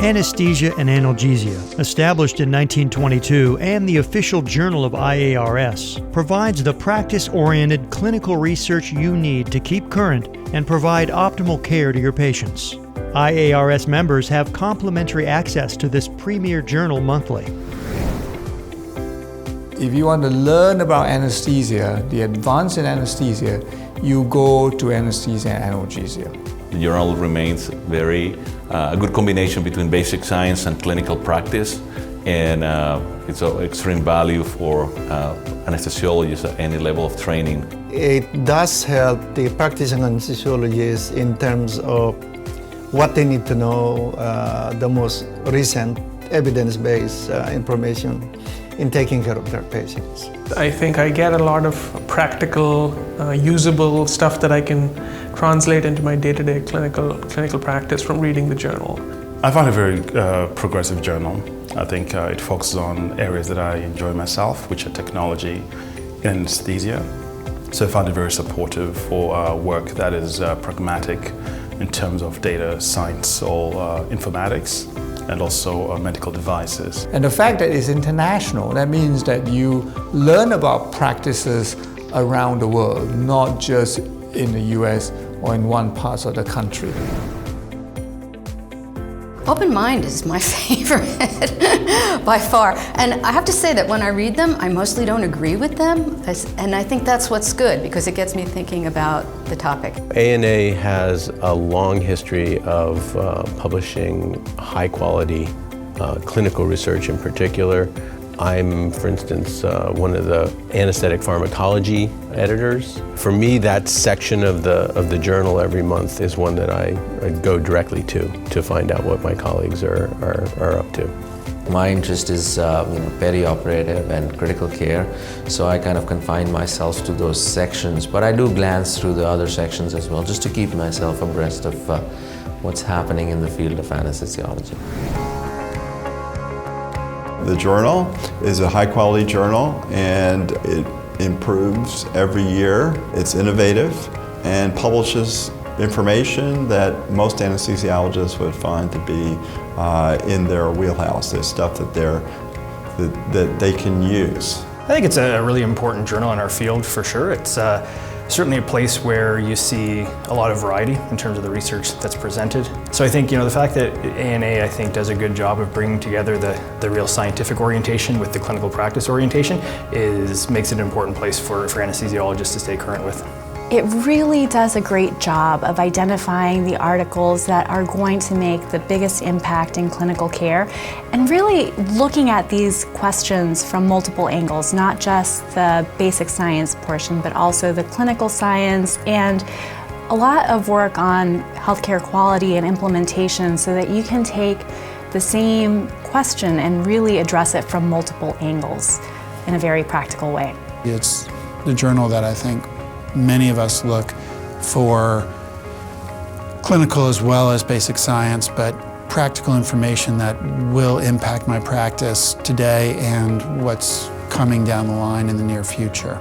Anesthesia and Analgesia, established in 1922 and the official journal of IARS, provides the practice-oriented clinical research you need to keep current and provide optimal care to your patients. IARS members have complimentary access to this premier journal monthly. If you want to learn about anesthesia, the advance in anesthesia, you go to Anesthesia Analgesia. The journal remains a good combination between basic science and clinical practice, and it's of extreme value for anesthesiologists at any level of training. It does help the practicing anesthesiologists in terms of what they need to know, the most recent evidence-based information in taking care of their patients. I think I get a lot of practical, usable stuff that I can translate into my day-to-day clinical practice from reading the journal. I find it a very progressive journal. I think it focuses on areas that I enjoy myself, which are technology and anesthesia. So I find it very supportive for work that is pragmatic in terms of data science or informatics, and also medical devices. And the fact that it's international, that means that you learn about practices around the world, not just in the US or in one part of the country. Open Mind is my favorite by far. And I have to say that when I read them, I mostly don't agree with them. And I think that's what's good, because it gets me thinking about the topic. ANA has a long history of publishing high quality clinical research in particular. I'm, for instance, one of the anesthetic pharmacology editors. For me, that section of the journal every month is one that I go directly to find out what my colleagues are up to. My interest is perioperative and critical care, so I kind of confine myself to those sections, but I do glance through the other sections as well, just to keep myself abreast of what's happening in the field of anesthesiology. The journal is a high-quality journal, and it improves every year. It's innovative and publishes information that most anesthesiologists would find to be in their wheelhouse. There's stuff that they can use. I think it's a really important journal in our field, for sure. It's certainly a place where you see a lot of variety in terms of the research that's presented. So I think, the fact that ANA, I think, does a good job of bringing together the real scientific orientation with the clinical practice orientation makes it an important place for anesthesiologists to stay current with. It really does a great job of identifying the articles that are going to make the biggest impact in clinical care, and really looking at these questions from multiple angles, not just the basic science portion, but also the clinical science, and a lot of work on healthcare quality and implementation, so that you can take the same question and really address it from multiple angles in a very practical way. It's the journal that I think many of us look for clinical as well as basic science, but practical information that will impact my practice today and what's coming down the line in the near future.